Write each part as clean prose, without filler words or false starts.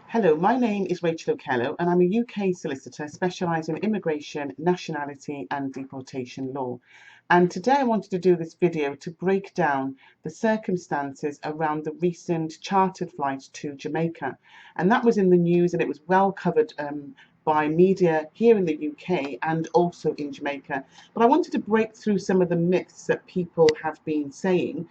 Hello, my name is Rachel O'Kello and I'm a UK solicitor specialising in immigration, nationality and deportation law. And today I wanted to do this video to break down the circumstances around the recent chartered flight to Jamaica. And that was in the news and it was well covered by media here in the UK and also in Jamaica. But I wanted to break through some of the myths that people have been saying,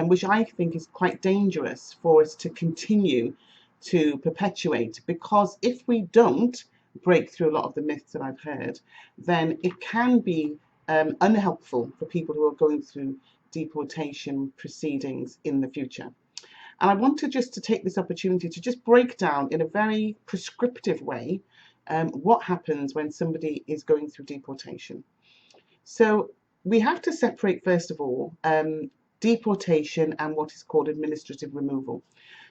which I think is quite dangerous for us to continue to perpetuate, because if we don't break through a lot of the myths that I've heard, then it can be unhelpful for people who are going through deportation proceedings in the future. And I want to just to take this opportunity to just break down in a very prescriptive way what happens when somebody is going through deportation. So we have to separate, first of all, deportation and what is called administrative removal.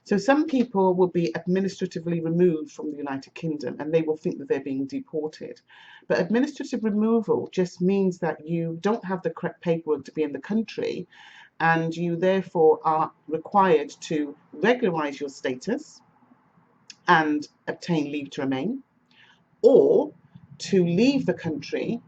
So some people will be administratively removed from the United Kingdom and they will think that they're being deported. But administrative removal just means that you don't have the correct paperwork to be in the country, and you therefore are required to regularize your status and obtain leave to remain, or to leave the country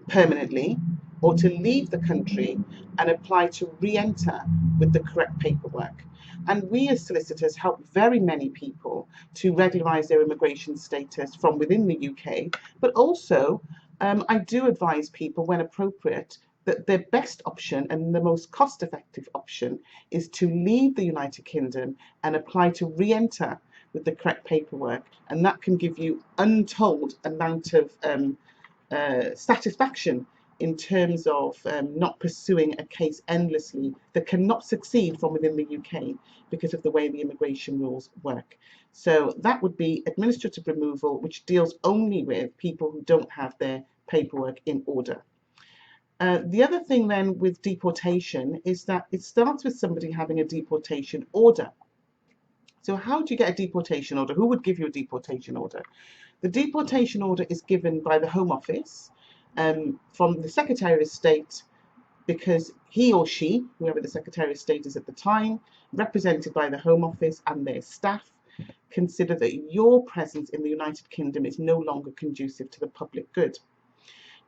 permanently, or to leave the country and apply to re-enter with the correct paperwork. And we as solicitors help very many people to regularise their immigration status from within the UK, but also I do advise people when appropriate that their best option and the most cost-effective option is to leave the United Kingdom and apply to re-enter with the correct paperwork, and that can give you untold amount of satisfaction in terms of not pursuing a case endlessly that cannot succeed from within the UK because of the way the immigration rules work. So that would be administrative removal, which deals only with people who don't have their paperwork in order. The other thing then with deportation is that it starts with somebody having a deportation order. So how do you get a deportation order? Who would give you a deportation order? The deportation order is given by the Home Office from the Secretary of State, because he or she, whoever the Secretary of State is at the time, represented by the Home Office and their staff, consider that your presence in the United Kingdom is no longer conducive to the public good.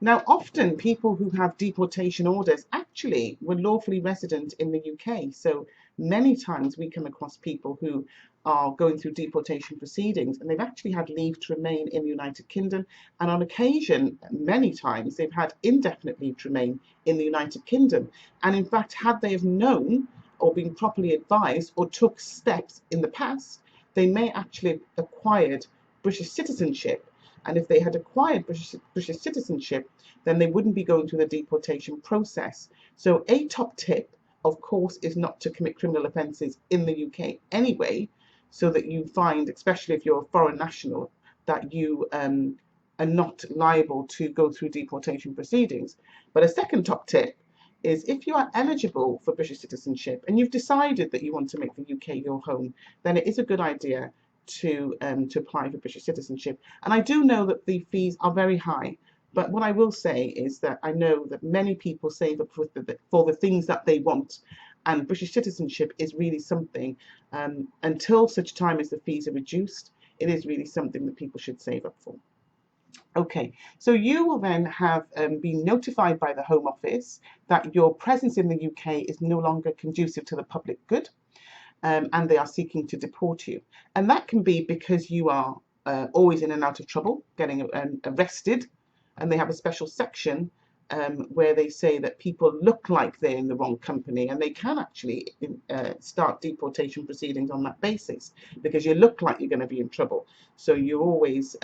Now, often people who have deportation orders actually were lawfully resident in the UK. So many times we come across people who are going through deportation proceedings and they've actually had leave to remain in the United Kingdom. And on occasion, many times, they've had indefinite leave to remain in the United Kingdom. And in fact, had they have known or been properly advised or took steps in the past, they may actually have acquired British citizenship. And if they had acquired British citizenship, then they wouldn't be going through the deportation process. So a top tip, of course, is not to commit criminal offences in the UK anyway, so that you find, especially if you're a foreign national, that you are not liable to go through deportation proceedings. But a second top tip is, if you are eligible for British citizenship and you've decided that you want to make the UK your home, then it is a good idea to apply for British citizenship. And I do know that the fees are very high, but what I will say is that I know that many people save up for the things that they want, and British citizenship is really something, until such time as the fees are reduced, it is really something that people should save up for. Okay, so you will then have been notified by the Home Office that your presence in the UK is no longer conducive to the public good. And they are seeking to deport you. And that can be because you are always in and out of trouble, getting arrested, and they have a special section where they say that people look like they're in the wrong company, and they can actually start deportation proceedings on that basis, because you look like you're going to be in trouble. So you're always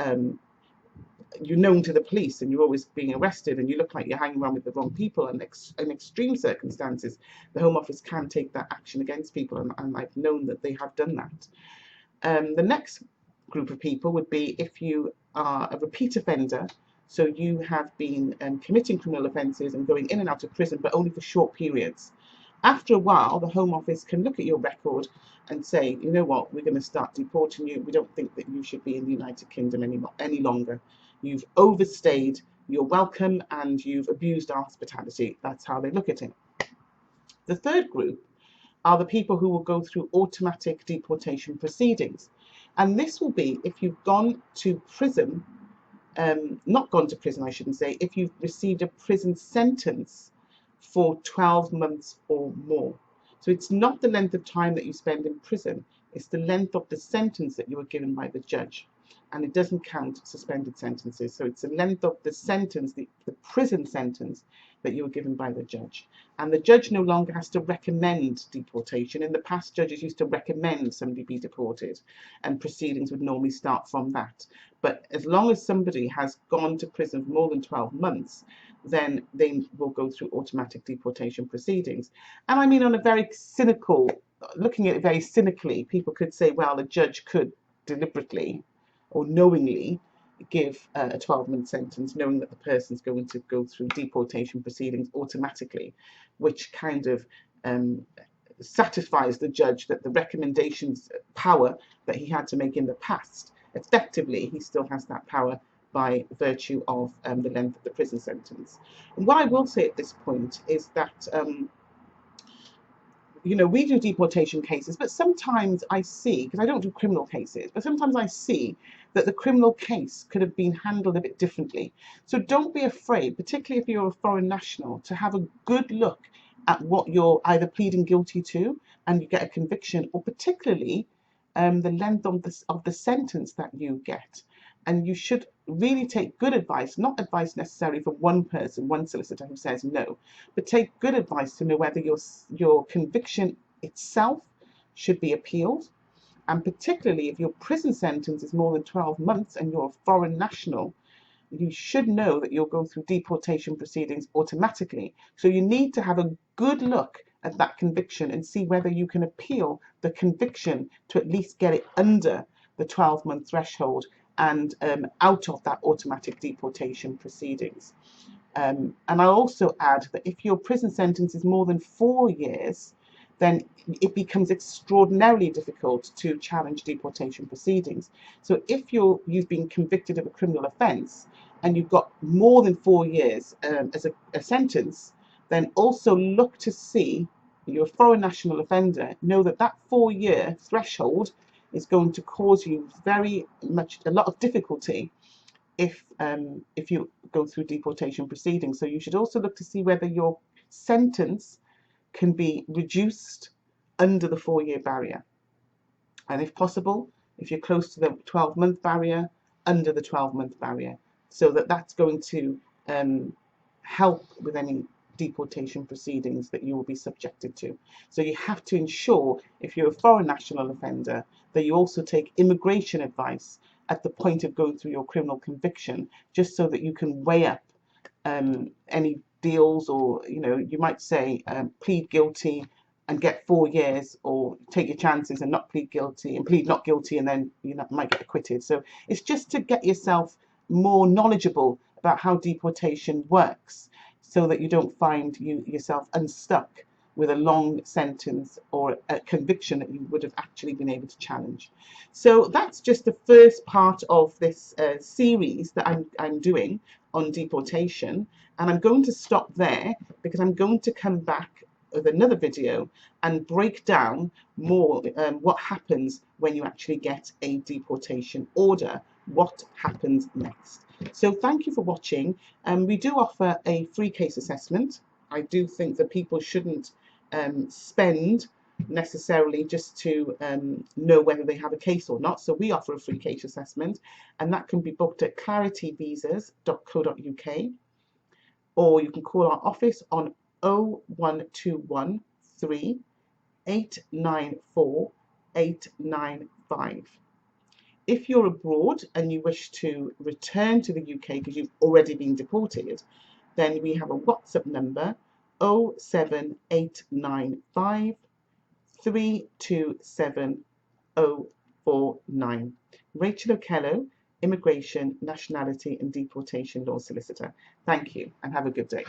you're known to the police and you're always being arrested, and you look like you're hanging around with the wrong people, and in extreme circumstances the Home Office can take that action against people, and I've known that they have done that. The next group of people would be if you are a repeat offender, so you have been committing criminal offences and going in and out of prison, but only for short periods. After a while, the Home Office can look at your record and say, you know what, we're going to start deporting you. We don't think that you should be in the United Kingdom any longer. You've overstayed your welcome and you've abused our hospitality. That's how they look at it. The third group are the people who will go through automatic deportation proceedings. And this will be if you've gone to prison, not gone to prison, I shouldn't say, if you've received a prison sentence for 12 months or more. So it's not the length of time that you spend in prison, it's the length of the sentence that you were given by the judge. And it doesn't count suspended sentences. So it's the length of the sentence, the prison sentence that you were given by the judge. And the judge no longer has to recommend deportation. In the past, judges used to recommend somebody be deported, and proceedings would normally start from that. But as long as somebody has gone to prison for more than 12 months, then they will go through automatic deportation proceedings. And I mean, on a very cynical, looking at it very cynically, people could say, well, a judge could deliberately or knowingly give a 12-month sentence, knowing that the person's going to go through deportation proceedings automatically, which kind of satisfies the judge that the recommendations power that he had to make in the past, effectively, he still has that power by virtue of the length of the prison sentence. And what I will say at this point is that we do deportation cases, but sometimes I see, because I don't do criminal cases, but sometimes I see that the criminal case could have been handled a bit differently. So don't be afraid, particularly if you're a foreign national, to have a good look at what you're either pleading guilty to and you get a conviction, or particularly the length of the sentence that you get. And you should really take good advice, not advice necessarily from one person, one solicitor who says no, but take good advice to know whether your conviction itself should be appealed. And particularly if your prison sentence is more than 12 months and you're a foreign national, you should know that you'll go through deportation proceedings automatically. So you need to have a good look at that conviction and see whether you can appeal the conviction to at least get it under the 12-month threshold and out of that automatic deportation proceedings. And I'll also add that if your prison sentence is more than 4 years, then it becomes extraordinarily difficult to challenge deportation proceedings. So if you've been convicted of a criminal offence and you've got more than 4 years as a sentence, then also look to see, you're a foreign national offender, know that that 4-year threshold is going to cause you a lot of difficulty if you go through deportation proceedings. So you should also look to see whether your sentence can be reduced under the 4-year barrier. And if possible, if you're close to the 12-month barrier, under the 12-month barrier. So that's going to help with any deportation proceedings that you will be subjected to. So you have to ensure, if you're a foreign national offender, that you also take immigration advice at the point of going through your criminal conviction, just so that you can weigh up any deals, or you might say plead guilty and get 4 years, or take your chances and not plead guilty and plead not guilty, and then you might get acquitted. So it's just to get yourself more knowledgeable about how deportation works, so that you don't find yourself unstuck with a long sentence or a conviction that you would have actually been able to challenge. So that's just the first part of this series that I'm doing on deportation, and I'm going to stop there because I'm going to come back with another video and break down more what happens when you actually get a deportation order, what happens next. So thank you for watching. We do offer a free case assessment. I do think that people shouldn't spend necessarily just to know whether they have a case or not. So we offer a free case assessment, and that can be booked at clarityvisas.co.uk, or you can call our office on 01213 894 895. If you're abroad and you wish to return to the UK because you've already been deported, then we have a WhatsApp number 07895 327 049. Rachel Okello, Immigration, Nationality and Deportation Law Solicitor. Thank you and have a good day.